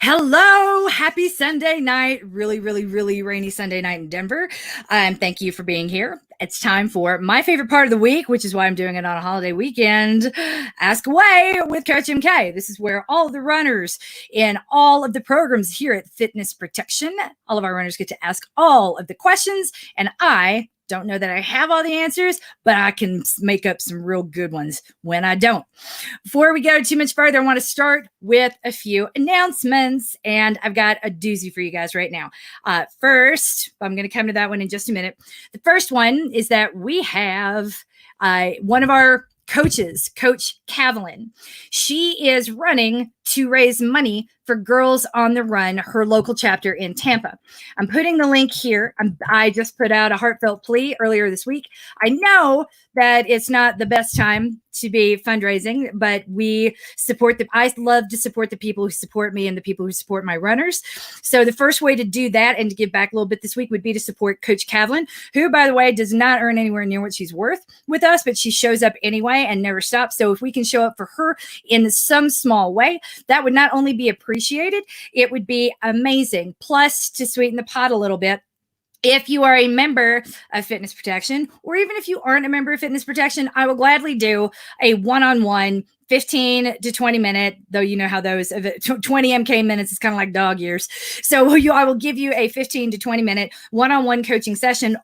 Hello, happy Sunday night. Really, really, really rainy Sunday night in Denver. Thank you for being here. It's time for my favorite part of the week, which is why I'm doing it on a holiday weekend. Ask Away with Coach MK. This is where all of the runners in all of the programs here at Fitness Protection, all of our runners get to ask all of the questions, and I don't know that I have all the answers, but I can make up some real good ones when I don't. Before we go too much further, I want to start with a few announcements, and I've got a doozy for you guys right now. First, I'm going to come to that one in just a minute. The first one is that we have one of our coaches, Coach Cavalin. She is running to raise money for Girls on the Run, her local chapter in Tampa. I'm putting the link here. I just put out a heartfelt plea earlier this week. I know that it's not the best time to be fundraising, but I love to support the people who support me and the people who support my runners. So the first way to do that and to give back a little bit this week would be to support Coach Cavalin, who, by the way, does not earn anywhere near what she's worth with us, but she shows up anyway and never stops. So if we can show up for her in some small way, that would not only be appreciated, it would be amazing. Plus, to sweeten the pot a little bit, if you are a member of Fitness Protection, or even if you aren't a member of Fitness Protection, I will gladly do a one-on-one 15 to 20 minute, though you know how those 20 MK minutes is kind of like dog years. So I will give you a 15 to 20 minute one-on-one coaching session.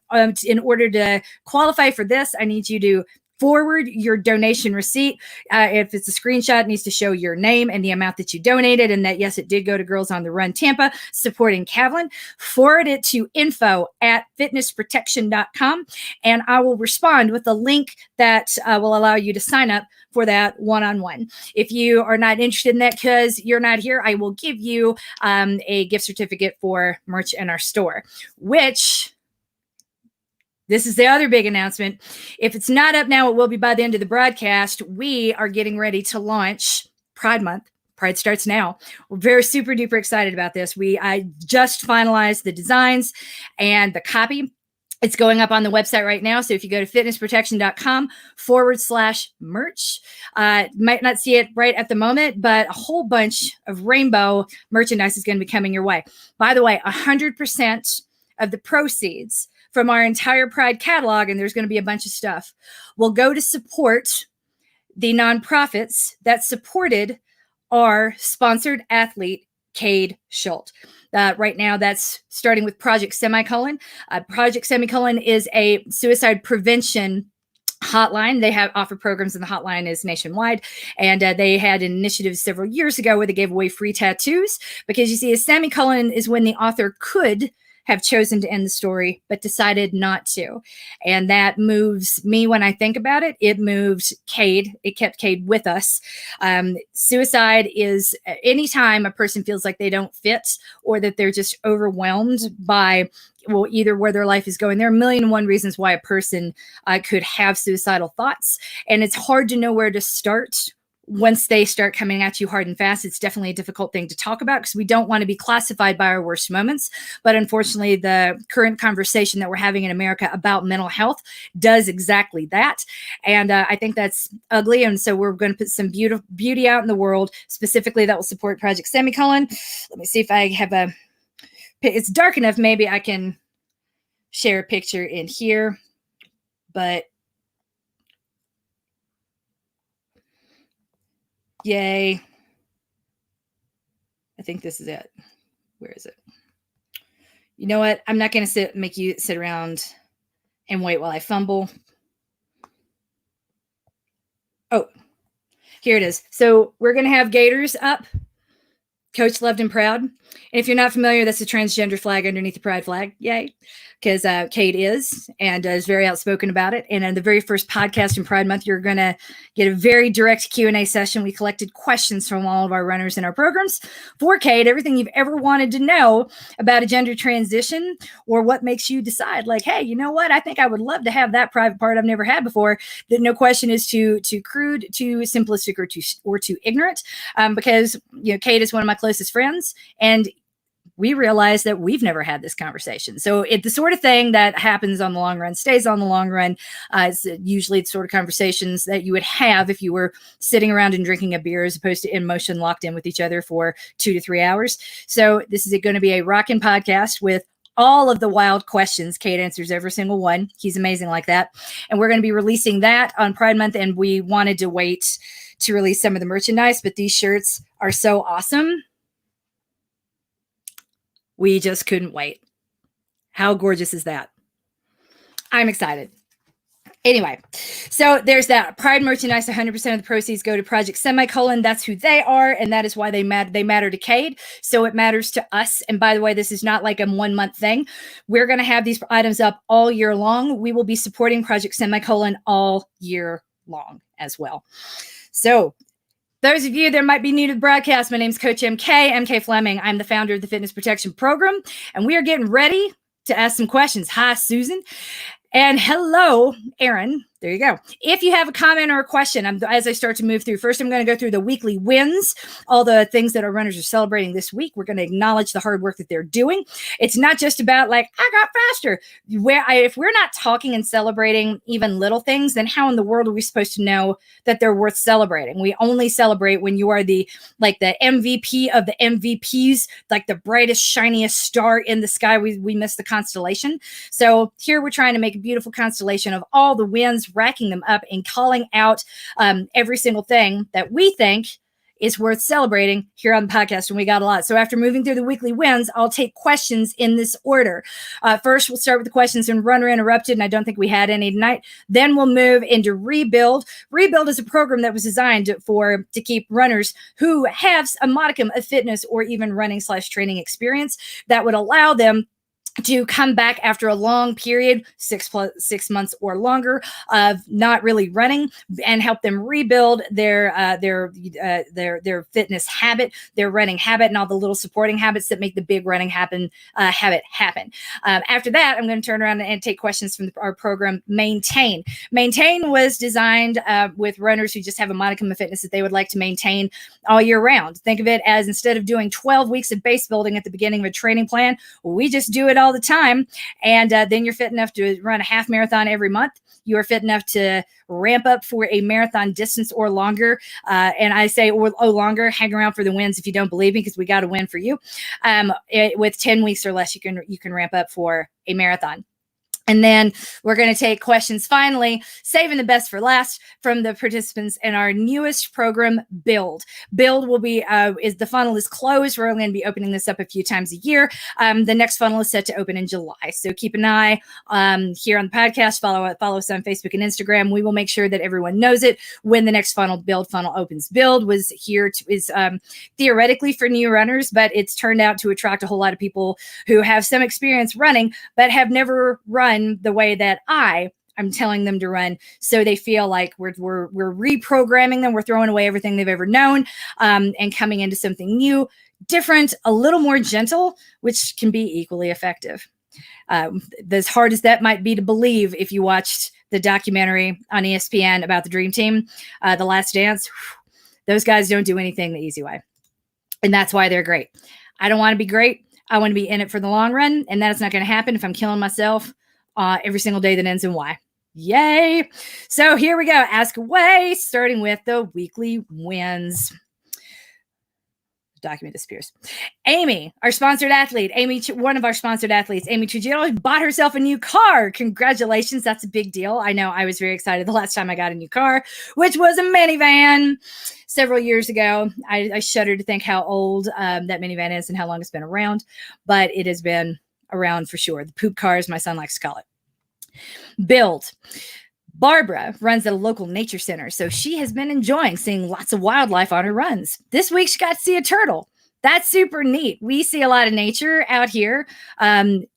In order to qualify for this, I need you to forward your donation receipt. If it's a screenshot, it needs to show your name and the amount that you donated, and that, yes, it did go to Girls on the Run Tampa, supporting Cavalin. Forward it to info@fitnessprotection.com, and I will respond with a link that will allow you to sign up for that one-on-one. If you are not interested in that because you're not here, I will give you a gift certificate for merch in our store, which... this is the other big announcement. If it's not up now, it will be by the end of the broadcast. We are getting ready to launch Pride Month. Pride starts now. We're very super duper excited about this. I just finalized the designs and the copy. It's going up on the website right now. So if you go to fitnessprotection.com/merch, might not see it right at the moment, but a whole bunch of rainbow merchandise is going to be coming your way. By the way, 100% of the proceeds from our entire Pride catalog, and there's going to be a bunch of stuff, will go to support the nonprofits that supported our sponsored athlete, Cade Schultz. Right now, that's starting with Project Semicolon. Project Semicolon is a suicide prevention hotline. They offer programs, and the hotline is nationwide. And they had an initiative several years ago where they gave away free tattoos, because you see, a semicolon is when the author could have chosen to end the story, but decided not to. And that moves me when I think about it. It moved Cade. It kept Cade with us. Suicide is anytime a person feels like they don't fit, or that they're just overwhelmed by, well, either where their life is going. There are 1,000,001 reasons why a person could have suicidal thoughts. And it's hard to know where to start. Once they start coming at you hard and fast, it's definitely a difficult thing to talk about, because we don't want to be classified by our worst moments. But unfortunately, the current conversation that we're having in America about mental health does exactly that. And I think that's ugly. And so we're going to put some beauty out in the world, specifically that will support Project Semicolon. Let me see if I have it's dark enough. Maybe I can share a picture in here, but yay. I think this is it. Where is it? You know what? I'm not going to make you sit around and wait while I fumble. Oh, here it is. So we're going to have Gators up. Coach Loved and Proud. And if you're not familiar, that's a transgender flag underneath the pride flag. Yay. Because Kate is, and is very outspoken about it. And in the very first podcast in Pride Month, you're going to get a very direct Q&A session. We collected questions from all of our runners in our programs for Kate, everything you've ever wanted to know about a gender transition, or what makes you decide, like, hey, you know what? I think I would love to have that private part I've never had before. That no question is too crude, too simplistic, or too ignorant. Because, you know, Kate is one of my closest friends, and we realize that we've never had this conversation. So the sort of thing that happens on the long run stays on the long run. It's usually the sort of conversations that you would have if you were sitting around and drinking a beer, as opposed to in motion, locked in with each other for 2 to 3 hours. So this is going to be a rockin' podcast with all of the wild questions. Cade answers every single one. He's amazing like that. And we're going to be releasing that on Pride Month. And we wanted to wait to release some of the merchandise, but these shirts are so awesome. We just couldn't wait. How gorgeous is that? I'm excited. Anyway, so there's that. Pride merchandise, 100% of the proceeds go to Project Semicolon. That's who they are, and that is why they matter to Cade. So it matters to us. And by the way, this is not like a 1 month thing. We're going to have these items up all year long. We will be supporting Project Semicolon all year long as well. So those of you that might be new to the broadcast, my name is Coach MK Fleming. I'm the founder of the Fitness Protection Program, and we are getting ready to ask some questions. Hi, Susan. And hello, Aaron. There you go. If you have a comment or a question, as I start to move through, first I'm going to go through the weekly wins, all the things that our runners are celebrating this week. We're going to acknowledge the hard work that they're doing. It's not just about like, I got faster. If we're not talking and celebrating even little things, then how in the world are we supposed to know that they're worth celebrating? We only celebrate when you are the MVP of the MVPs, like the brightest, shiniest star in the sky. We miss the constellation. So here we're trying to make a beautiful constellation of all the wins, racking them up and calling out every single thing that we think is worth celebrating here on the podcast. And we got a lot. So after moving through the weekly wins, I'll take questions in this order. First, we'll start with the questions in Runner Interrupted, and I don't think we had any tonight. Then we'll move into Rebuild. Rebuild is a program that was designed to keep runners who have a modicum of fitness or even running/training experience that would allow them to come back after a long period, 6 months or longer, of not really running, and help them rebuild their fitness habit, their running habit, and all the little supporting habits that make the big running habit happen. After that, I'm going to turn around and take questions from our program, Maintain. Maintain was designed with runners who just have a modicum of fitness that they would like to maintain all year round. Think of it as, instead of doing 12 weeks of base building at the beginning of a training plan, we just do it all the time, and then you're fit enough to run a half marathon every month. You are fit enough to ramp up for a marathon distance or longer, and I say or longer. Hang around for the wins if you don't believe me, because we got a win for you. With 10 weeks or less, you can ramp up for a marathon. And then we're going to take questions, finally, saving the best for last, from the participants in our newest program, Build. Build will be, the funnel is closed. We're only going to be opening this up a few times a year. The next funnel is set to open in July. So keep an eye here on the podcast. Follow us on Facebook and Instagram. We will make sure that everyone knows it when the next Build funnel opens. Build is theoretically for new runners, but it's turned out to attract a whole lot of people who have some experience running, but have never run the way that I'm telling them to run. So they feel like we're reprogramming them. We're throwing away everything they've ever known, and coming into something new, different, a little more gentle, which can be equally effective. As hard as that might be to believe, if you watched the documentary on ESPN about the Dream Team, The Last Dance, those guys don't do anything the easy way. And that's why they're great. I don't want to be great. I want to be in it for the long run. And that's not going to happen if I'm killing myself every single day that ends in Y. Yay. So here we go. Ask away, starting with the weekly wins. The document disappears. Amy, our sponsored athlete, one of our sponsored athletes, Amy Trujillo, bought herself a new car. Congratulations. That's a big deal. I know I was very excited the last time I got a new car, which was a minivan several years ago. I shudder to think how old that minivan is and how long it's been around, but it has been around for sure. The poop car, as my son likes to call it. Build. Barbara runs at a local nature center, so she has been enjoying seeing lots of wildlife on her runs. This week, she got to see a turtle. That's super neat. We see a lot of nature out here.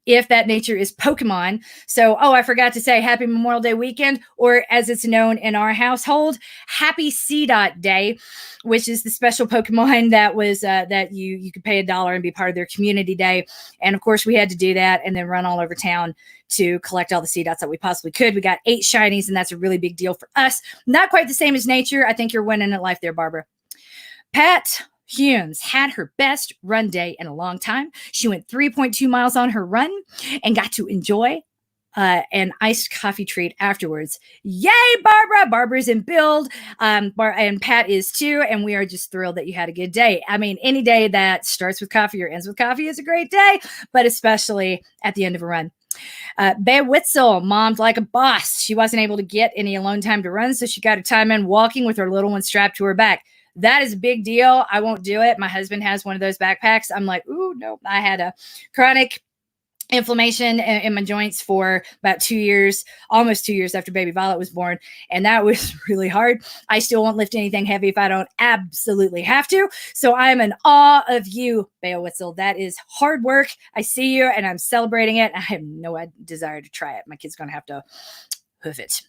If that nature is Pokemon. So, I forgot to say happy Memorial Day weekend, or as it's known in our household, happy CDOT Day, which is the special Pokemon that was that you could pay $1 and be part of their community day. And of course, we had to do that and then run all over town to collect all the CDOTs that we possibly could. We got 8 shinies, and that's a really big deal for us. Not quite the same as nature. I think you're winning at life there, Barbara. Pat Humes had her best run day in a long time. She went 3.2 miles on her run and got to enjoy an iced coffee treat afterwards. Yay, Barbara! Barbara's in build, and Pat is too, and we are just thrilled that you had a good day. I mean, any day that starts with coffee or ends with coffee is a great day, but especially at the end of a run. Bea Witzel mommed like a boss. She wasn't able to get any alone time to run, so she got her time in walking with her little one strapped to her back. That is a big deal. I won't do it. My husband has one of those backpacks. I'm like, ooh, no. I had a chronic inflammation in my joints for about 2 years, almost 2 years after baby Violet was born. And that was really hard. I still won't lift anything heavy if I don't absolutely have to. So I'm in awe of you, Bea Witzel. That is hard work. I see you and I'm celebrating it. I have no desire to try it. My kid's going to have to hoof it.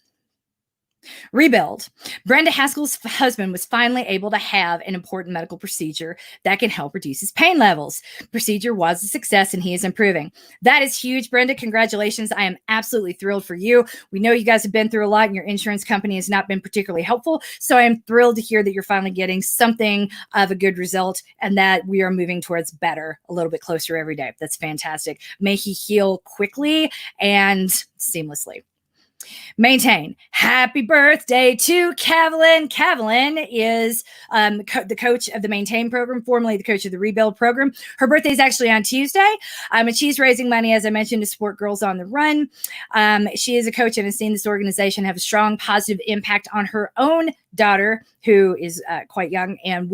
Rebuild. Brenda Haskell's husband was finally able to have an important medical procedure that can help reduce his pain levels. Procedure was a success and he is improving. That is huge, Brenda. Congratulations. I am absolutely thrilled for you. We know you guys have been through a lot and your insurance company has not been particularly helpful. So I am thrilled to hear that you're finally getting something of a good result and that we are moving towards better, a little bit closer every day. That's fantastic. May he heal quickly and seamlessly. Maintain. Happy birthday to Kavelin. Kavelin is the coach of the Maintain program, formerly the coach of the Rebuild program. Her birthday is actually on Tuesday. And she's raising money, as I mentioned, to support Girls on the Run. She is a coach and has seen this organization have a strong positive impact on her own daughter, who is quite young. And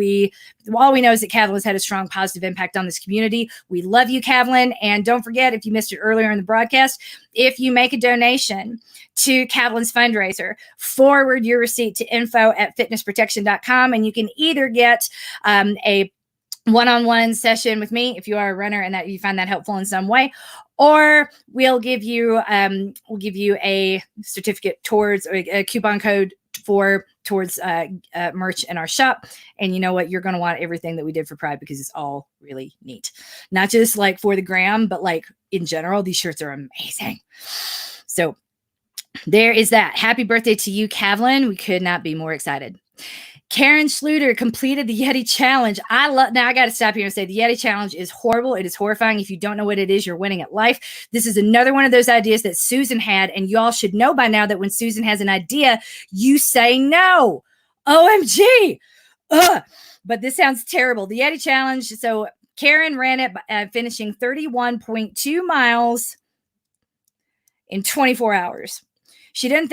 all we know is that Kavelin has had a strong positive impact on this community. We love you, Kavelin. And don't forget, if you missed it earlier in the broadcast, if you make a donation to Kavelin's fundraiser, forward your receipt to info@fitnessprotection.com, and you can either get a one-on-one session with me if you are a runner and that you find that helpful in some way, or we'll give you a certificate towards a coupon code towards merch in our shop. And you know what? You're going to want everything that we did for Pride because it's all really neat. Not just like for the gram, but like in general, these shirts are amazing. So there is that. Happy birthday to you, Kavelin. We could not be more excited. Karen Schluter completed the Yeti Challenge. Now I got to stop here and say the Yeti Challenge is horrible. It is horrifying. If you don't know what it is, you're winning at life. This is another one of those ideas that Susan had, and y'all should know by now that when Susan has an idea, you say no. OMG. Ugh. But this sounds terrible. The Yeti Challenge. So Karen ran it, finishing 31.2 miles in 24 hours. She did not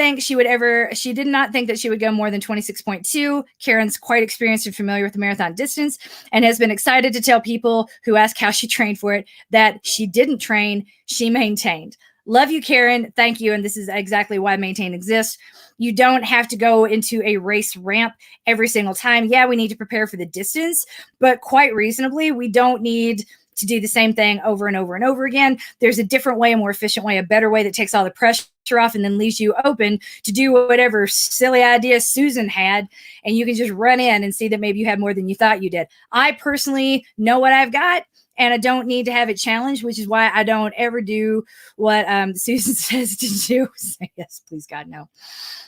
think that she would go more than 26.2. Karen's quite experienced and familiar with the marathon distance and has been excited to tell people who ask how she trained for it that she didn't train, she maintained. Love you, Karen. Thank you. And this is exactly why Maintain exists. You don't have to go into a race ramp every single time. Yeah, we need to prepare for the distance, but quite reasonably, we don't need to do the same thing over and over and over again. There's a different way, a more efficient way, a better way that takes all the pressure off and then leaves you open to do whatever silly idea Susan had. And you can just run in and see that maybe you have more than you thought you did. I personally know what I've got, and I don't need to have it challenged, which is why I don't ever do what Susan says to do. Say yes, please, God, no.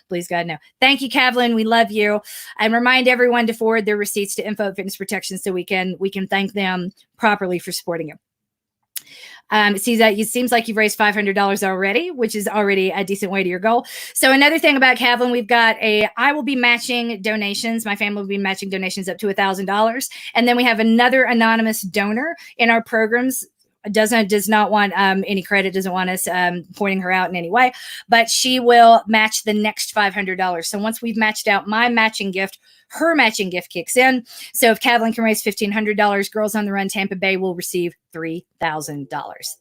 Please, God, no. Thank you, Kavelin. We love you. And remind everyone to forward their receipts to Info Fitness Protection so we can thank them properly for supporting you. It seems like you've raised $500 already, which is already a decent way to your goal. So another thing about Kavelin, we've got I will be matching donations. My family will be matching donations up to $1,000. And then we have another anonymous donor in our programs. Does not want any credit, doesn't want us pointing her out in any way, but she will match the next $500. So once we've matched out my matching gift, her matching gift kicks in. So if Kavelin can raise $1,500, Girls on the Run Tampa Bay will receive $3,000.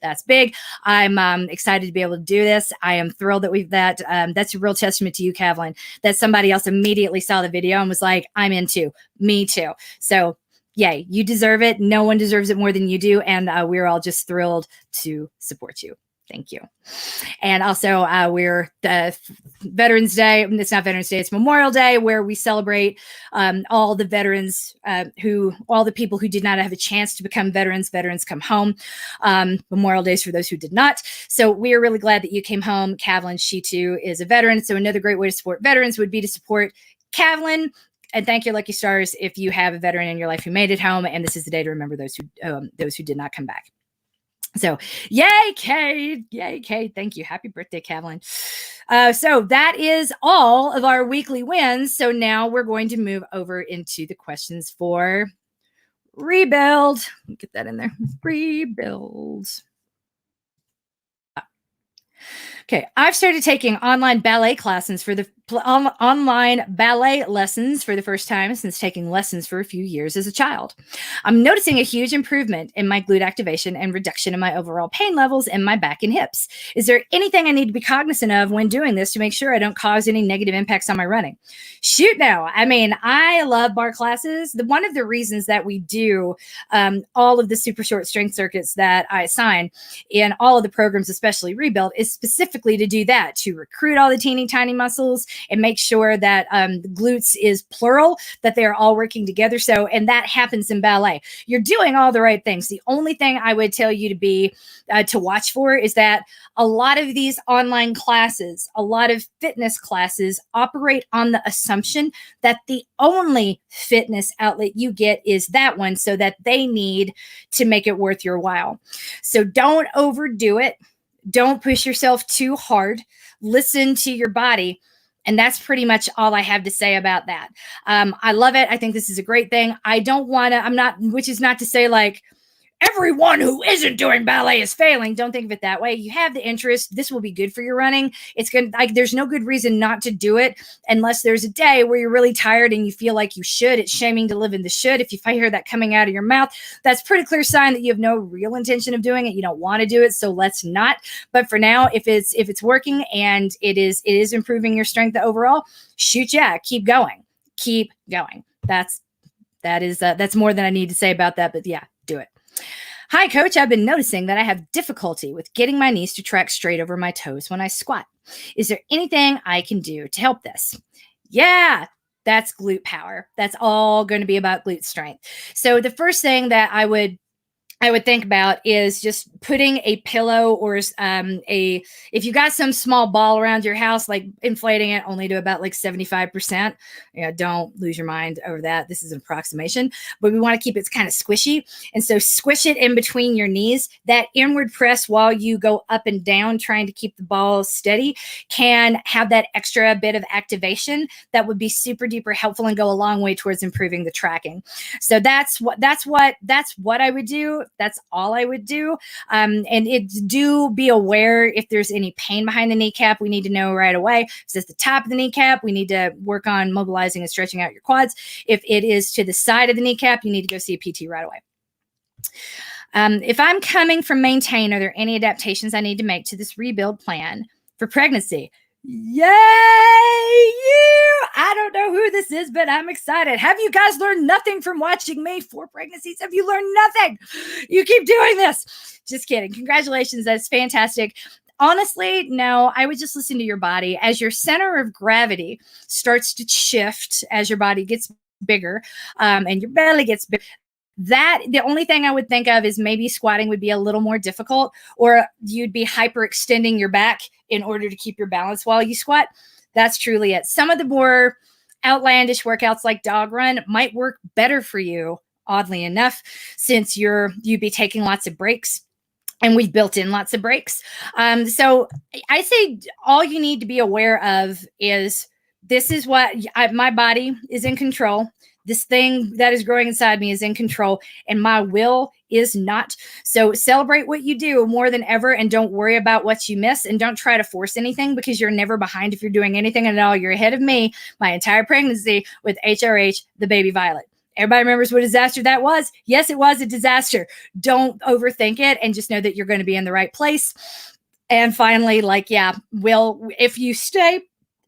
That's big. I'm excited to be able to do this. I am thrilled that that's a real testament to you, Kavelin, that somebody else immediately saw the video and was like, I'm in too. Me too. So yay, you deserve it. No one deserves it more than you do. And we're all just thrilled to support you. Thank you. And also, we're the Veterans Day. It's not Veterans Day, it's Memorial Day, where we celebrate all the veterans all the people who did not have a chance to become veterans. Veterans come home. Memorial Days for those who did not. So we are really glad that you came home. Kavelin, she too is a veteran. So another great way to support veterans would be to support Kavelin. And thank your lucky stars if you have a veteran in your life who made it home. And this is the day to remember those who did not come back. So yay, Kate. Yay, Kate. Thank you. Happy birthday, Kavlin. So that is all of our weekly wins. So now we're going to move over into the questions for rebuild. Let me get that in there. Rebuild. Okay, I've started taking online ballet classes for the online ballet lessons for the first time since taking lessons for a few years as a child. I'm noticing a huge improvement in my glute activation and reduction in my overall pain levels in my back and hips. Is there anything I need to be cognizant of when doing this to make sure I don't cause any negative impacts on my running? Shoot, no. I mean, I love bar classes. One of the reasons that we do all of the super short strength circuits that I assign in all of the programs, especially Rebuild, is specifically to do that, to recruit all the teeny tiny muscles and make sure that the glutes is plural, that they're all working together. So, and that happens in ballet. You're doing all the right things. The only thing I would tell you to be to watch for is that a lot of these online classes, a lot of fitness classes operate on the assumption that the only fitness outlet you get is that one, so that they need to make it worth your while. So don't overdo it. Don't push yourself too hard. Listen to your body. And that's pretty much all I have to say about that. I love it. I think this is a great thing. I don't want to, which is not to say like, everyone who isn't doing ballet is failing. Don't think of it that way. You have the interest. This will be good for your running. It's good. Like, there's no good reason not to do it unless there's a day where you're really tired and you feel like you should. It's shaming to live in the should. If you hear that coming out of your mouth, that's pretty clear sign that you have no real intention of doing it. You don't want to do it. So let's not. But for now, if it's working and it is improving your strength overall, shoot, yeah, keep going. Keep going. That's more than I need to say about that. But yeah, do it. Hi, coach. I've been noticing that I have difficulty with getting my knees to track straight over my toes when I squat. Is there anything I can do to help this? Yeah, that's glute power. That's all going to be about glute strength. So the first thing that I would think about is just putting a pillow or if you got some small ball around your house, like inflating it only to about like 75%. Don't lose your mind over that. This is an approximation, but we want to keep it kind of squishy. And so squish it in between your knees. That inward press while you go up and down, trying to keep the ball steady, can have that extra bit of activation that would be super duper helpful and go a long way towards improving the tracking. So that's what I would do. That's all I would do. And do be aware if there's any pain behind the kneecap. We need to know right away. If it's at the top of the kneecap, we need to work on mobilizing and stretching out your quads. If it is to the side of the kneecap, you need to go see a PT right away. If I'm coming from Maintain, are there any adaptations I need to make to this rebuild plan for pregnancy? Yay, you! I don't know who this is, but I'm excited. Have you guys learned nothing from watching me for pregnancies? Have you learned nothing? You keep doing this. Just kidding. Congratulations. That's fantastic. Honestly, no, I would just listen to your body. As your center of gravity starts to shift, as your body gets bigger and your belly gets bigger, the only thing I would think of is maybe squatting would be a little more difficult, or you'd be hyperextending your back in order to keep your balance while you squat. That's truly it. Some of the more outlandish workouts like dog run might work better for you, oddly enough, since you'd be taking lots of breaks. And we've built in lots of breaks. So I say all you need to be aware of is this is what my body is in control. This thing that is growing inside me is in control, and my will is not. So celebrate what you do more than ever, and don't worry about what you miss, and don't try to force anything, because you're never behind if you're doing anything at all. You're ahead of me my entire pregnancy with HRH, the baby Violet. Everybody remembers what disaster that was? Yes, it was a disaster. Don't overthink it, and just know that you're going to be in the right place. And finally,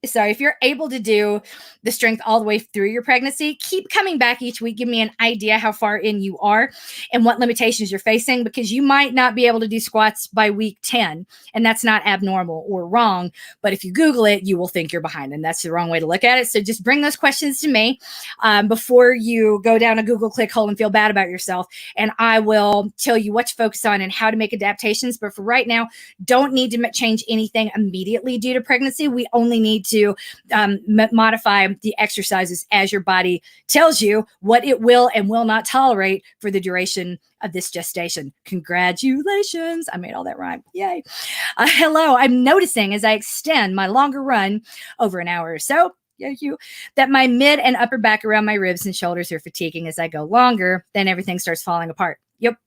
if you're able to do the strength all the way through your pregnancy, keep coming back each week. Give me an idea how far in you are and what limitations you're facing, because you might not be able to do squats by week 10, and that's not abnormal or wrong. But if you Google it, you will think you're behind, and that's the wrong way to look at it. So just bring those questions to me before you go down a Google click hole and feel bad about yourself. And I will tell you what to focus on and how to make adaptations. But for right now, don't need to change anything immediately due to pregnancy. We only need to modify the exercises as your body tells you what it will and will not tolerate for the duration of this gestation. Congratulations. I made all that rhyme. Yay. Hello. I'm noticing as I extend my longer run over an hour or so, that my mid and upper back around my ribs and shoulders are fatiguing as I go longer, then everything starts falling apart. Yep.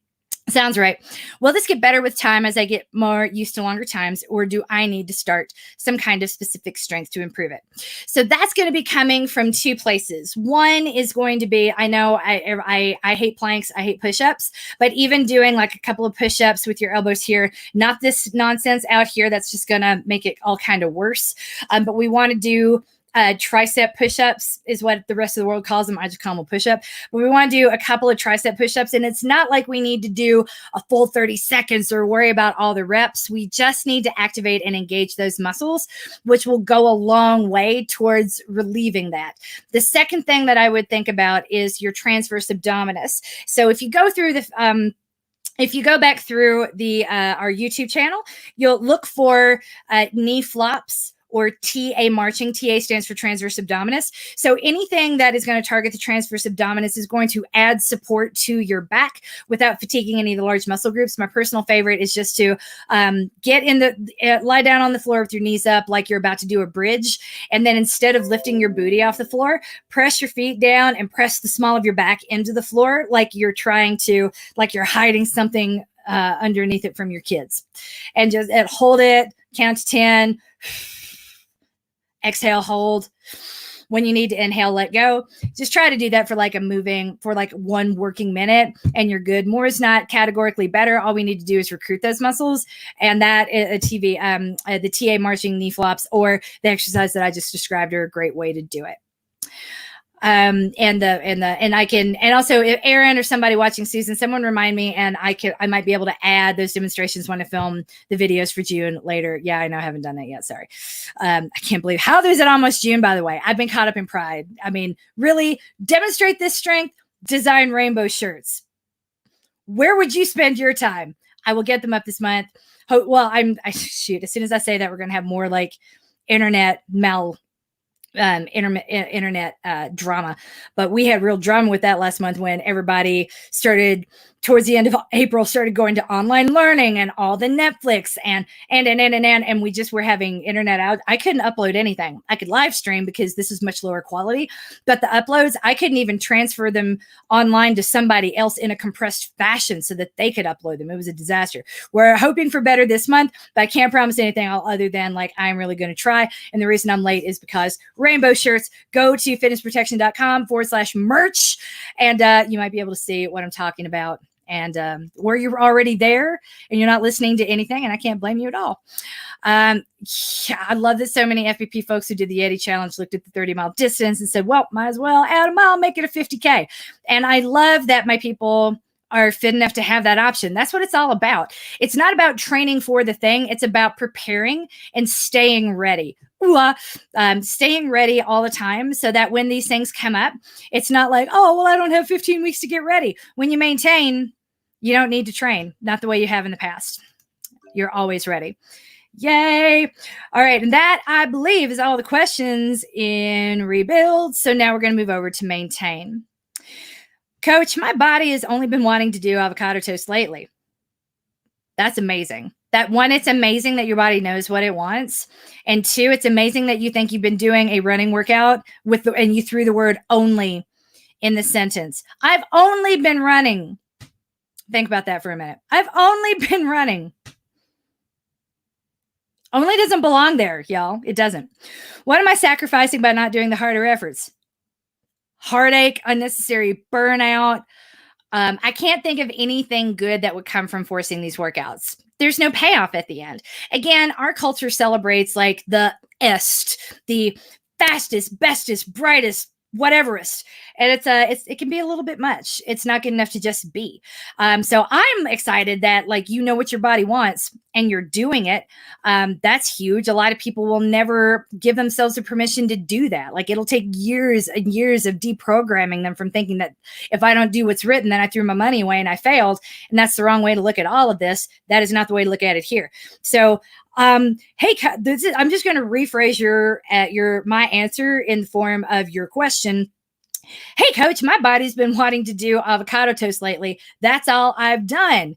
Sounds right. Will this get better with time as I get more used to longer times, or do I need to start some kind of specific strength to improve it? So that's going to be coming from two places. One is going to be, I know I hate planks, I hate push-ups, but even doing like a couple of push-ups with your elbows here, not this nonsense out here that's just going to make it all kind of worse. But we want to do tricep push-ups is what the rest of the world calls them. I just call them a push-up. But we want to do a couple of tricep push-ups, and it's not like we need to do a full 30 seconds or worry about all the reps. We just need to activate and engage those muscles, which will go a long way towards relieving that. The second thing that I would think about is your transverse abdominis. So if you go through the if you go back through the our YouTube channel, you'll look for knee flops or TA marching. TA stands for transverse abdominis. So anything that is going to target the transverse abdominis is going to add support to your back without fatiguing any of the large muscle groups. My personal favorite is just to get in the, lie down on the floor with your knees up like you're about to do a bridge. And then instead of lifting your booty off the floor, press your feet down and press the small of your back into the floor like you're trying to, like you're hiding something underneath it from your kids. And just hold it, count to 10, exhale, hold. When you need to inhale, let go. Just try to do that for like one working minute and you're good. More is not categorically better. All we need to do is recruit those muscles, and that the TA marching knee flops or the exercise that I just described are a great way to do it. And also if Aaron or somebody watching Susan, someone remind me, and I might be able to add those demonstrations when I film the videos for June later. Yeah, I know I haven't done that yet. Sorry. I can't believe how is it almost June, by the way. I've been caught up in pride. I mean, really demonstrate this strength, design rainbow shirts. Where would you spend your time? I will get them up this month. Well, as soon as I say that, we're going to have more like internet drama, but we had real drama with that last month when everybody started towards the end of April started going to online learning and all the Netflix and we just were having internet out. I couldn't upload anything. I could live stream because this is much lower quality, but the uploads, I couldn't even transfer them online to somebody else in a compressed fashion so that they could upload them. It was a disaster. We're hoping for better this month, but I can't promise anything other than like, I'm really going to try. And the reason I'm late is because rainbow shirts. Go to fitnessprotection.com/merch and you might be able to see what I'm talking about. And where you're already there and you're not listening to anything, and I can't blame you at all. Yeah, I love that so many FBP folks who did the Yeti challenge looked at the 30-mile distance and said, well, might as well add a mile, make it a 50K. And I love that my people are fit enough to have that option. That's what it's all about. It's not about training for the thing. It's about preparing and staying ready. Staying ready all the time so that when these things come up, it's not like, oh, well, I don't have 15 weeks to get ready. When you maintain, you don't need to train, not the way you have in the past. You're always ready. Yay. All right. And that, I believe, is all the questions in Rebuild. So now we're going to move over to Maintain. Coach, my body has only been wanting to do avocado toast lately. That's amazing. That one, it's amazing that your body knows what it wants. And two, it's amazing that you think you've been doing a running workout and you threw the word only in the sentence. I've only been running. Think about that for a minute. I've only been running. Only doesn't belong there, y'all. It doesn't. What am I sacrificing by not doing the harder efforts? Heartache, unnecessary burnout. I can't think of anything good that would come from forcing these workouts. There's no payoff at the end. Again, our culture celebrates like the fastest, bestest, brightest, whateverest. And it can be a little bit much. It's not good enough to just be. So I'm excited that like, you know what your body wants and you're doing it. That's huge. A lot of people will never give themselves the permission to do that. Like it'll take years and years of deprogramming them from thinking that if I don't do what's written, then I threw my money away and I failed. And that's the wrong way to look at all of this. That is not the way to look at it here. So Hey, I'm just going to rephrase my answer in the form of your question. Hey, coach, my body's been wanting to do avocado toast lately. That's all I've done.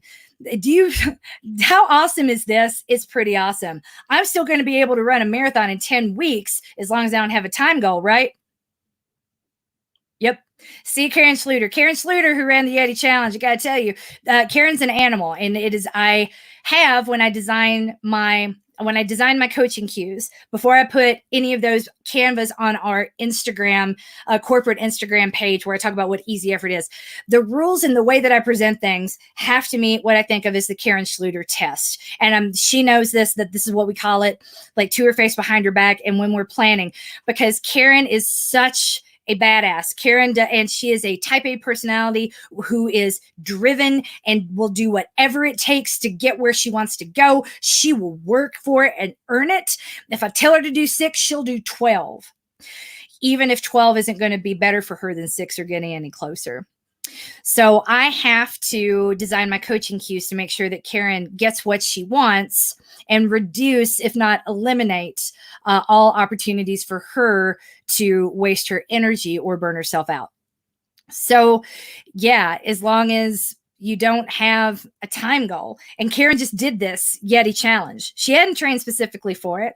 Do you, how awesome is this? It's pretty awesome. I'm still going to be able to run a marathon in 10 weeks as long as I don't have a time goal, right? Yep. See Karen Schluter, who ran the Yeti Challenge. I got to tell you, Karen's an animal, and it is. I have when I design my coaching cues, before I put any of those canvas on our Instagram, corporate Instagram page where I talk about what easy effort is, the rules and the way that I present things have to meet what I think of as the Karen Schluter test. And she knows that this is what we call it, like to her face, behind her back. And when we're planning, because Karen is such a badass. And she is a type A personality who is driven and will do whatever it takes to get where she wants to go. She will work for it and earn it. If I tell her to do 6, she'll do 12, even if 12 isn't going to be better for her than 6 or getting any closer. So I have to design my coaching cues to make sure that Karen gets what she wants and reduce, if not eliminate, all opportunities for her to waste her energy or burn herself out. So yeah, as long as you don't have a time goal, and Karen just did this Yeti challenge. She hadn't trained specifically for it.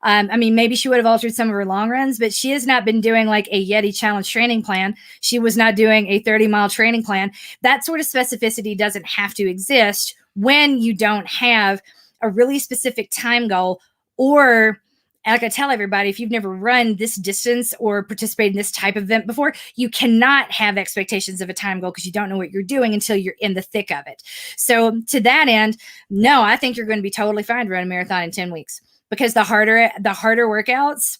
I mean, maybe she would have altered some of her long runs, but she has not been doing like a Yeti challenge training plan. She was not doing a 30-mile training plan. That sort of specificity doesn't have to exist when you don't have a really specific time goal. Or, like I tell everybody, if you've never run this distance or participated in this type of event before, you cannot have expectations of a time goal because you don't know what you're doing until you're in the thick of it. So to that end, no, I think you're going to be totally fine to run a marathon in 10 weeks. Because the harder workouts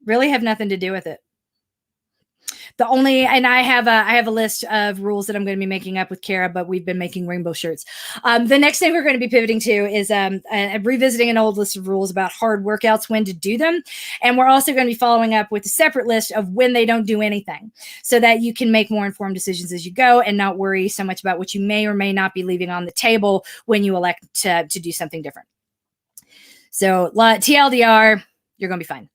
really have nothing to do with it. And I have a list of rules that I'm going to be making up with Kara, but we've been making rainbow shirts. The next thing we're going to be pivoting to is revisiting an old list of rules about hard workouts, when to do them. And we're also going to be following up with a separate list of when they don't do anything, so that you can make more informed decisions as you go and not worry so much about what you may or may not be leaving on the table when you elect to do something different. So TLDR, you're going to be fine.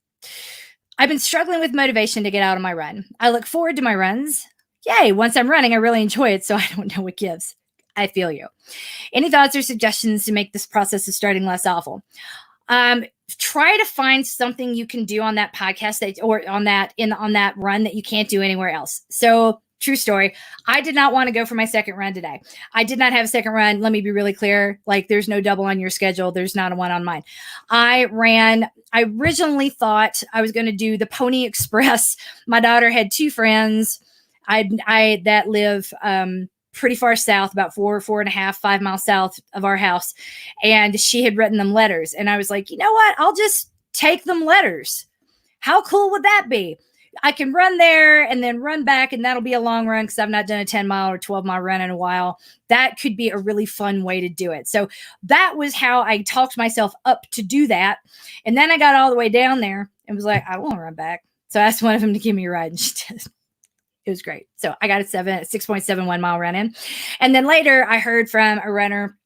I've been struggling with motivation to get out on my run. I look forward to my runs. Yay, once I'm running, I really enjoy it, so I don't know what gives. I feel you. Any thoughts or suggestions to make this process of starting less awful? Try to find something you can do on that podcast on that run that you can't do anywhere else. So, true story, I did not want to go for my second run today. I did not have a second run. Let me be really clear. Like, there's no double on your schedule. There's not a one on mine. I originally thought I was going to do the Pony Express. My daughter had 2 friends that live pretty far south, about 4.5, 5 miles south of our house. And she had written them letters. And I was like, you know what? I'll just take them letters. How cool would that be? I can run there and then run back, and that'll be a long run because I've not done a 10-mile or 12-mile run in a while. That could be a really fun way to do it. So that was how I talked myself up to do that. And then I got all the way down there and was like, I don't want to run back. So I asked one of them to give me a ride, and she did. It was great. So I got a 6.71 mile run in. And then later I heard from a runner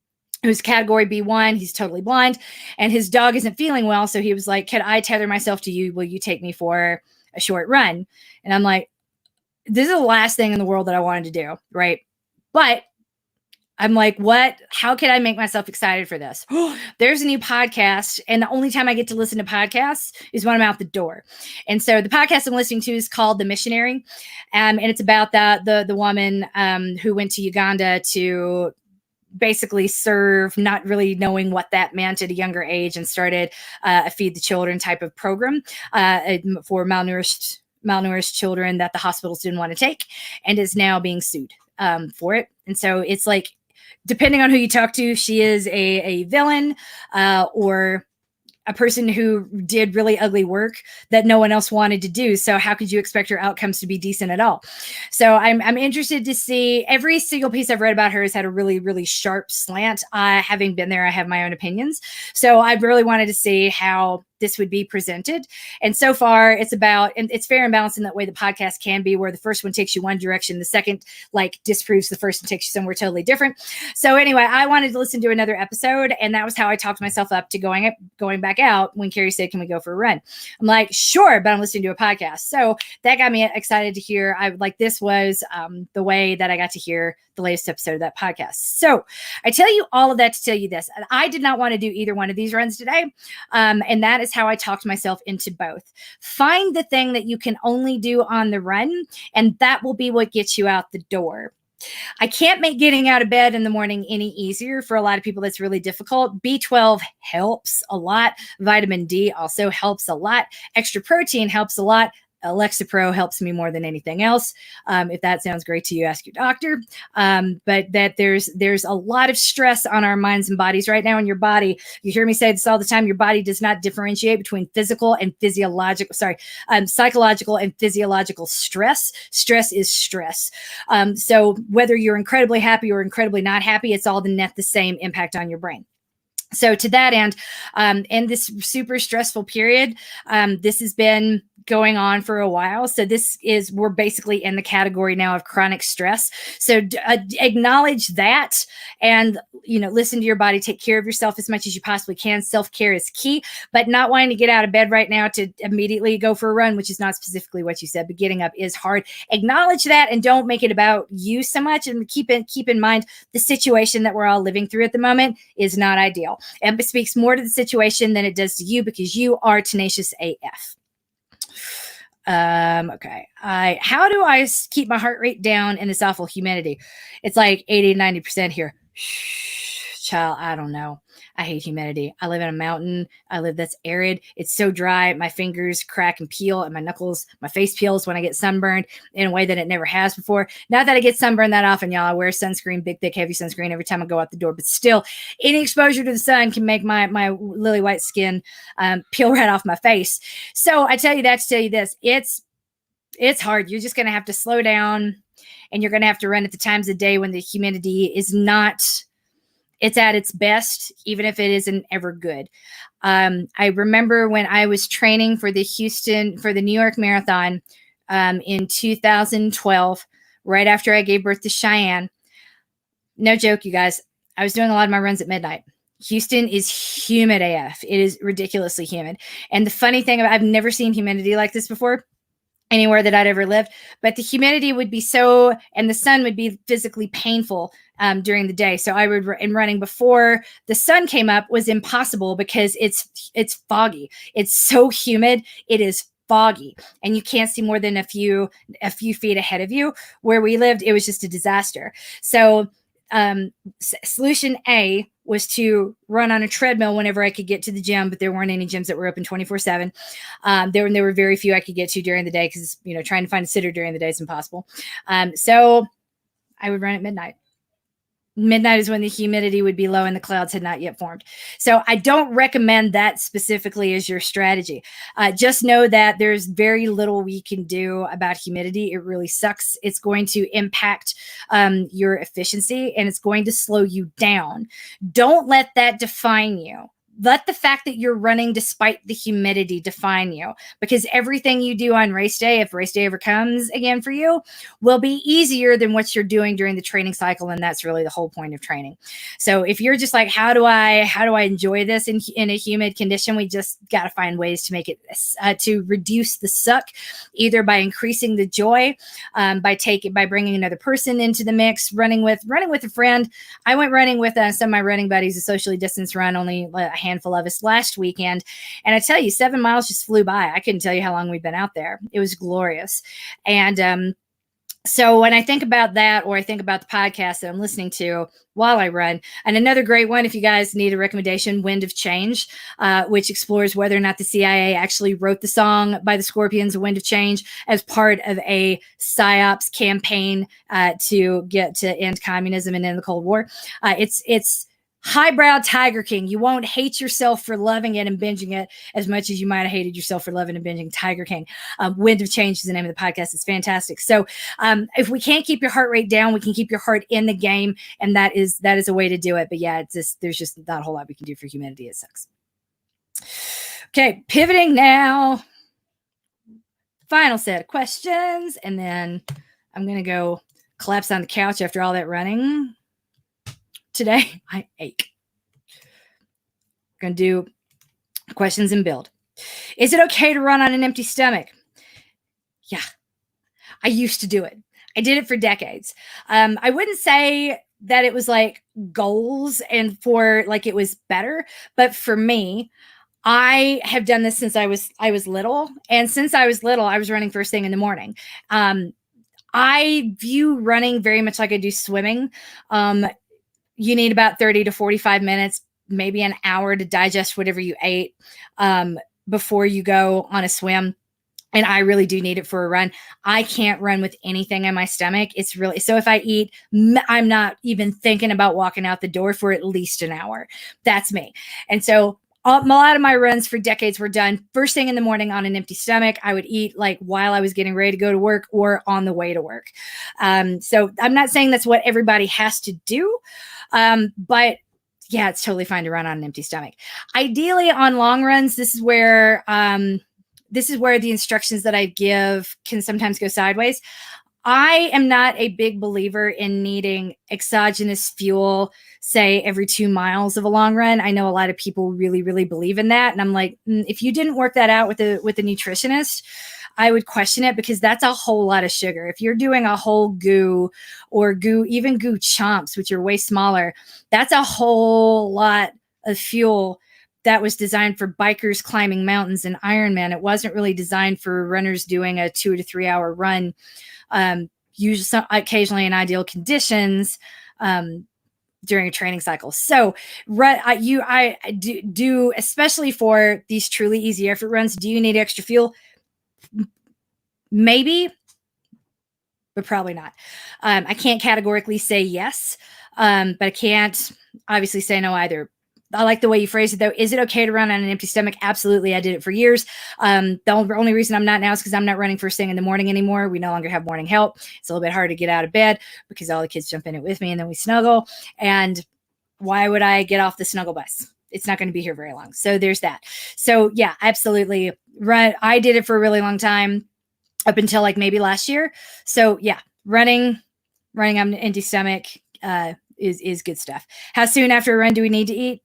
who's category B1. He's totally blind, and his dog isn't feeling well. So he was like, can I tether myself to you? Will you take me for a short run? And I'm like, this is the last thing in the world that I wanted to do. Right. But I'm like, how can I make myself excited for this? There's a new podcast, and the only time I get to listen to podcasts is when I'm out the door. And so the podcast I'm listening to is called The Missionary. And it's about the woman who went to Uganda to basically serve, not really knowing what that meant at a younger age, and started a Feed the Children type of program for malnourished children that the hospitals didn't want to take, and is now being sued for it. And so it's like, depending on who you talk to, she is a villain or a person who did really ugly work that no one else wanted to do. So how could you expect her outcomes to be decent at all? So I'm interested to see. Every single piece I've read about her has had a really, really sharp slant. Having been there, I have my own opinions. So I really wanted to see how this would be presented. And so far it's fair and balanced in that way the podcast can be, where the first one takes you one direction, the second like disproves the first and takes you somewhere totally different. So anyway, I wanted to listen to another episode, and that was how I talked myself up to going back out when Carrie said, can we go for a run? I'm like, sure, but I'm listening to a podcast. So that got me excited to hear. This was the way that I got to hear the latest episode of that podcast. So I tell you all of that to tell you this. I did not want to do either one of these runs today. And that is how I talked myself into both. Find the thing that you can only do on the run, and that will be what gets you out the door. I can't make getting out of bed in the morning any easier. For a lot of people, that's really difficult. B12 helps a lot. Vitamin D also helps a lot. Extra protein helps a lot. Lexapro helps me more than anything else. If that sounds great to you, ask your doctor. But that there's a lot of stress on our minds and bodies right now in your body. You hear me say this all the time. Your body does not differentiate between psychological and physiological stress. Stress is stress. So whether you're incredibly happy or incredibly not happy, it's all the same impact on your brain. So to that end, in this super stressful period, this has been going on for a while. So we're basically in the category now of chronic stress. So acknowledge that and, listen to your body, take care of yourself as much as you possibly can. Self-care is key, but not wanting to get out of bed right now to immediately go for a run, which is not specifically what you said, but getting up is hard. Acknowledge that and don't make it about you so much. And keep in mind the situation that we're all living through at the moment is not ideal. And it speaks more to the situation than it does to you, because you are tenacious AF. Okay. How do I keep my heart rate down in this awful humidity? It's like 80-90% here. Child, I don't know. I hate humidity. I live in a mountain. That's arid. It's so dry. My fingers crack and peel, and my face peels when I get sunburned in a way that it never has before. Not that I get sunburned that often, y'all. I wear sunscreen, big, thick, heavy sunscreen every time I go out the door, but still, any exposure to the sun can make my lily white skin peel right off my face. So I tell you that to tell you this. It's hard. You're just going to have to slow down, and you're going to have to run at the times of day when the humidity is not... it's at its best, even if it isn't ever good. I remember when I was training for the New York Marathon in 2012, right after I gave birth to Cheyenne. No joke, you guys. I was doing a lot of my runs at midnight. Houston is humid AF. It is ridiculously humid. And the funny thing I've never seen humidity like this before anywhere that I'd ever lived, but the humidity would be and the sun would be physically painful during the day. So running before the sun came up was impossible because it's foggy. It's so humid. It is foggy, and you can't see more than a few feet ahead of you. Where we lived, it was just a disaster. So solution A was to run on a treadmill whenever I could get to the gym, but there weren't any gyms that were open 24/7. There were very few I could get to during the day because, trying to find a sitter during the day is impossible. So I would run at midnight. Midnight is when the humidity would be low and the clouds had not yet formed. So I don't recommend that specifically as your strategy. Just know that there's very little we can do about humidity. It really sucks. It's going to impact your efficiency, and it's going to slow you down. Don't let that define you. Let the fact that you're running despite the humidity define you, because everything you do on race day, if race day ever comes again for you, will be easier than what you're doing during the training cycle. And that's really the whole point of training. So if you're just like, how do I enjoy this in a humid condition? We just got to find ways to make it, to reduce the suck, either by increasing the joy, by bringing another person into the mix, running with a friend. I went running with some of my running buddies, a socially distanced run, only a handful of us last weekend. And I tell you, 7 miles just flew by. I couldn't tell you how long we've been out there. It was glorious. And so when I think about that, or I think about the podcast that I'm listening to while I run, and another great one, if you guys need a recommendation, Wind of Change, which explores whether or not the CIA actually wrote the song by the Scorpions, Wind of Change, as part of a PSYOPs campaign to end communism and end the Cold War. It's highbrow Tiger King. You won't hate yourself for loving it and binging it as much as you might have hated yourself for loving and binging Tiger King. Wind of Change is the name of the podcast. It's fantastic. So if we can't keep your heart rate down, we can keep your heart in the game, and that is a way to do it. But yeah, there's just not a whole lot we can do for humidity. It sucks. Okay, pivoting now. Final set of questions, and then I'm going to go collapse on the couch after all that running. Today, I ache. Going to do questions and build. Is it okay to run on an empty stomach? Yeah. I used to do it. I did it for decades. I wouldn't say that it was like goals and for like it was better, but for me, I have done this since I was little, and since I was little, I was running first thing in the morning. I view running very much like I do swimming. You need about 30 to 45 minutes, maybe an hour to digest whatever you ate before you go on a swim. And I really do need it for a run. I can't run with anything in my stomach. It's really, so if I eat, I'm not even thinking about walking out the door for at least an hour. That's me. And so a lot of my runs for decades were done first thing in the morning on an empty stomach. I would eat like while I was getting ready to go to work or on the way to work. So I'm not saying that's what everybody has to do. But yeah, it's totally fine to run on an empty stomach. Ideally on long runs, this is where the instructions that I give can sometimes go sideways. I am not a big believer in needing exogenous fuel, say every 2 miles of a long run. I know a lot of people really, really believe in that. And I'm like, if you didn't work that out with a nutritionist, I would question it, because that's a whole lot of sugar. If you're doing a whole GU or even GU chomps, which are way smaller, that's a whole lot of fuel that was designed for bikers climbing mountains and Ironman. It wasn't really designed for runners doing a 2 to 3 hour run, usually occasionally in ideal conditions during a training cycle. So I do, especially for these truly easy effort runs, do you need extra fuel? Maybe, but probably not. I can't categorically say yes, but I can't obviously say no either. I like the way you phrased it, though. Is it okay to run on an empty stomach? Absolutely. I did it for years. The only reason I'm not now is because I'm not running first thing in the morning anymore. We no longer have morning help. It's a little bit hard to get out of bed because all the kids jump in it with me and then we snuggle. And why would I get off the snuggle bus? It's not going to be here very long. So there's that. So yeah, absolutely. I did it for a really long time, up until like maybe last year. So yeah, running on an empty stomach is good stuff. How soon after a run do we need to eat?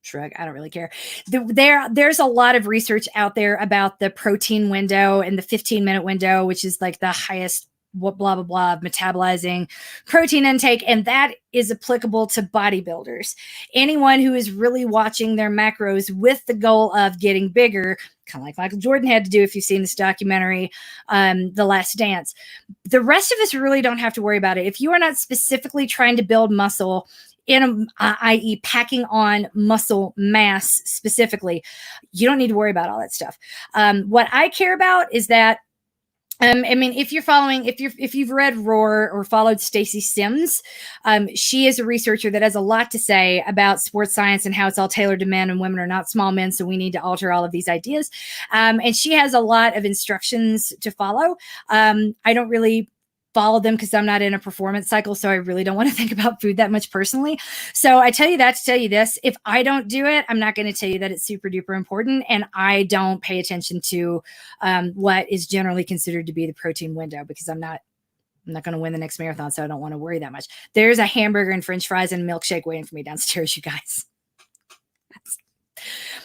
Shrug. I don't really care. There's a lot of research out there about the protein window and the 15-minute window, which is like the highest blah, blah, blah, of metabolizing protein intake. And that is applicable to bodybuilders. Anyone who is really watching their macros with the goal of getting bigger, kind of like Michael Jordan had to do, if you've seen this documentary, The Last Dance. The rest of us really don't have to worry about it. If you are not specifically trying to build muscle, i.e. packing on muscle mass specifically, you don't need to worry about all that stuff. What I care about is that, if you've read Roar or followed Stacy Sims, she is a researcher that has a lot to say about sports science and how it's all tailored to men, and women are not small men. So we need to alter all of these ideas. And she has a lot of instructions to follow. I don't really follow them because I'm not in a performance cycle. So I really don't want to think about food that much personally. So I tell you that to tell you this: if I don't do it, I'm not going to tell you that it's super duper important. And I don't pay attention to what is generally considered to be the protein window, because I'm not going to win the next marathon. So I don't want to worry that much. There's a hamburger and French fries and milkshake waiting for me downstairs, you guys.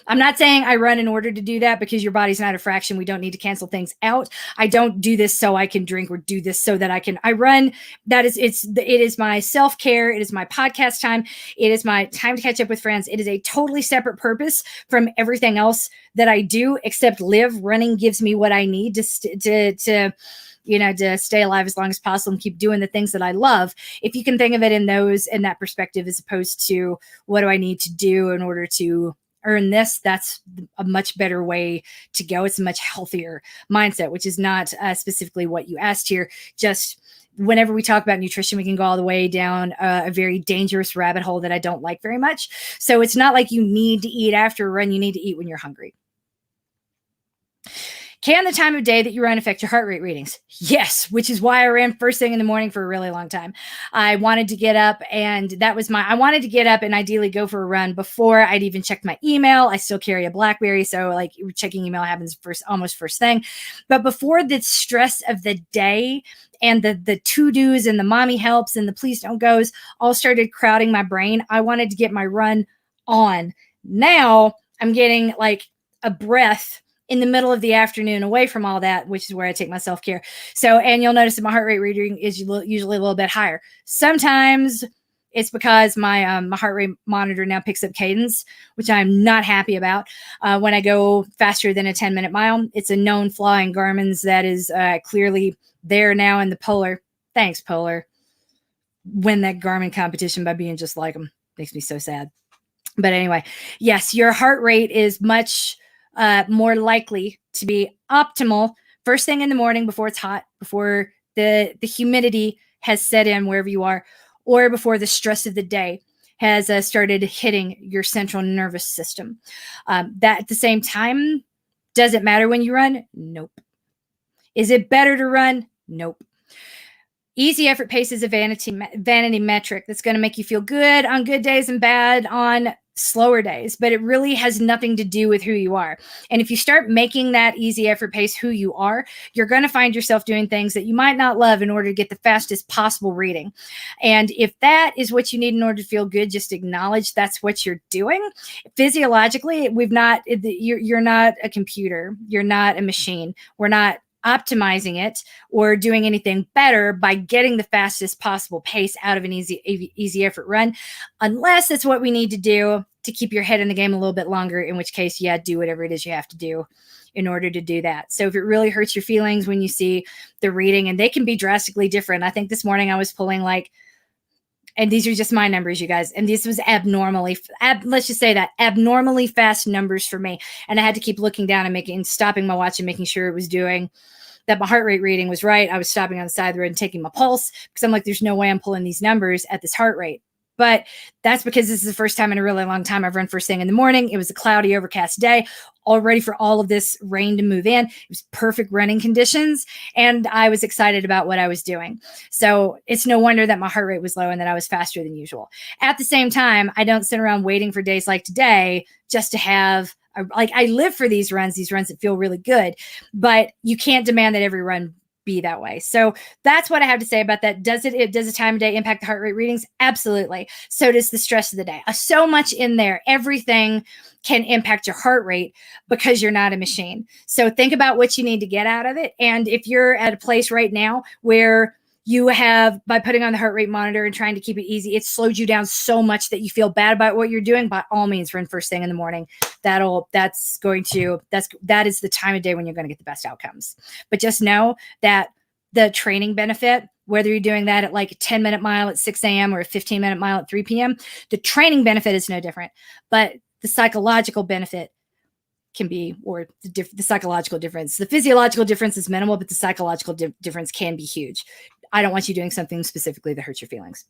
I'm not saying I run in order to do that, because your body's not a fraction. We don't need to cancel things out. I don't do this so I can drink, or do this so that I run. It is my self-care. It is my podcast time. It is my time to catch up with friends. It is a totally separate purpose from everything else that I do, except live. Running gives me what I need to stay alive as long as possible and keep doing the things that I love. If you can think of it in that perspective, as opposed to what do I need to do in order to earn this, that's a much better way to go. It's a much healthier mindset, which is not specifically what you asked here. Just whenever we talk about nutrition, we can go all the way down a very dangerous rabbit hole that I don't like very much. So it's not like you need to eat after a run. You need to eat when you're hungry. Can the time of day that you run affect your heart rate readings? Yes, which is why I ran first thing in the morning for a really long time. I wanted to get up, and I wanted to get up and ideally go for a run before I'd even checked my email. I still carry a BlackBerry, so like checking email happens almost first thing. But before the stress of the day and the to-dos and the mommy helps and the please don't goes all started crowding my brain, I wanted to get my run on. Now I'm getting like a breath in the middle of the afternoon away from all that, which is where I take my self-care. So, and you'll notice that my heart rate reading is usually a little bit higher. Sometimes it's because my heart rate monitor now picks up cadence, which I'm not happy about. When I go faster than a 10-minute mile, it's a known flaw in Garmin's that is clearly there now in the Polar. Thanks, Polar. Win that Garmin competition by being just like them. Makes me so sad. But anyway, yes, your heart rate is much more likely to be optimal first thing in the morning before it's hot, before the humidity has set in wherever you are, or before the stress of the day has started hitting your central nervous system. That at the same time, does it matter when you run? Nope. Is it better to run? Nope. Easy effort pace is a vanity metric that's going to make you feel good on good days and bad on slower days, but it really has nothing to do with who you are. And if you start making that easy effort pace who you are, you're going to find yourself doing things that you might not love in order to get the fastest possible reading. And if that is what you need in order to feel good, just acknowledge that's what you're doing. Physiologically, you're not a computer. You're not a machine. We're not optimizing it or doing anything better by getting the fastest possible pace out of an easy effort run, unless that's what we need to do to keep your head in the game a little bit longer, in which case, yeah, do whatever it is you have to do in order to do that. So if it really hurts your feelings when you see the reading, and they can be drastically different. I think this morning I was pulling and these are just my numbers, you guys. And this was let's just say that abnormally fast numbers for me. And I had to keep looking down and stopping my watch and making sure it was doing that. My heart rate reading was right. I was stopping on the side of the road and taking my pulse because I'm like, there's no way I'm pulling these numbers at this heart rate. But that's because this is the first time in a really long time I've run first thing in the morning. It was a cloudy, overcast day, all ready for all of this rain to move in. It was perfect running conditions, and I was excited about what I was doing. So it's no wonder that my heart rate was low and that I was faster than usual. At the same time, I don't sit around waiting for days like today just to have I live for these runs that feel really good, but you can't demand that every run be that way. So that's what I have to say about that. Does the time of day impact the heart rate readings? Absolutely. So does the stress of the day. So much in there. Everything can impact your heart rate because you're not a machine. So think about what you need to get out of it. And if you're at a place right now where you have, by putting on the heart rate monitor and trying to keep it easy, it slowed you down so much that you feel bad about what you're doing, by all means, run first thing in the morning. That is the time of day when you're going to get the best outcomes. But just know that the training benefit, whether you're doing that at like a 10-minute mile at 6 a.m. or a 15-minute mile at 3 p.m., the training benefit is no different. But the psychological benefit can be, or the psychological difference. The physiological difference is minimal, but the psychological difference can be huge. I don't want you doing something specifically that hurts your feelings.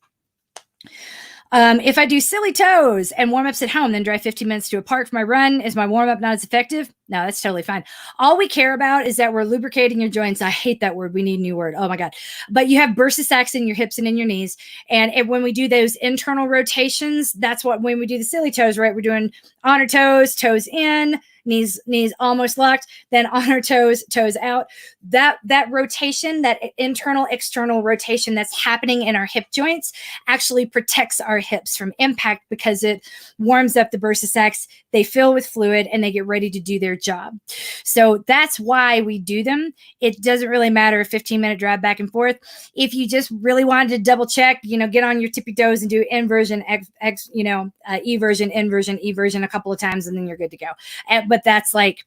If I do silly toes and warm-ups at home, then drive 15 minutes to a park for my run, is my warm-up not as effective? No, that's totally fine. All we care about is that we're lubricating your joints. I hate that word. We need a new word. Oh my God. But you have bursa sacs in your hips and in your knees. And when we do those internal rotations, that's when we do the silly toes, right? We're doing on our toes in, knees almost locked, then on our toes out. That rotation, that internal external rotation that's happening in our hip joints actually protects our hips from impact because it warms up the bursa sacs. They fill with fluid and they get ready to do their job. So that's why we do them. It doesn't really matter a 15-minute drive back and forth. If you just really wanted to double check, get on your tippy toes and do inversion, eversion, inversion, eversion a couple of times, and then you're good to go. But that's like,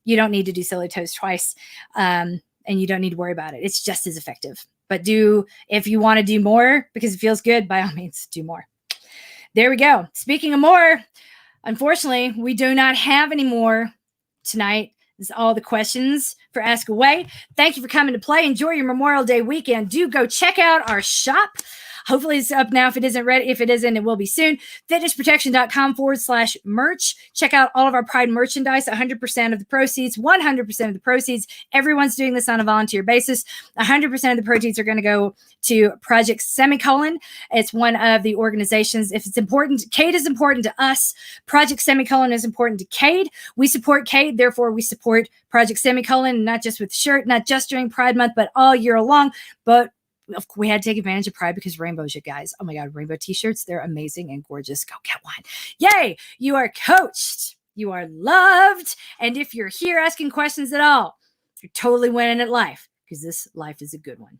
you don't need to do silly toes twice, and you don't need to worry about it. It's just as effective. But if you want to do more because it feels good, by all means, do more. There we go. Speaking of more, unfortunately, we do not have any more tonight. This is all the questions for Ask Away. Thank you for coming to play. Enjoy your Memorial Day weekend. Do go check out our shop. Hopefully it's up now. If it isn't ready, if it isn't, it will be soon. Fitnessprotection.com/merch. Check out all of our Pride merchandise. 100% of the proceeds, 100% of the proceeds. Everyone's doing this on a volunteer basis. 100% of the proceeds are going to go to Project Semicolon. It's one of the organizations. If it's important, Cade is important to us. Project Semicolon is important to Cade. We support Cade, therefore we support Project Semicolon, not just with the shirt, not just during Pride Month, but all year long. But we had to take advantage of Pride because rainbows, you guys. Oh my God, rainbow t-shirts. They're amazing and gorgeous. Go get one. Yay. You are coached. You are loved. And if you're here asking questions at all, you're totally winning at life because this life is a good one.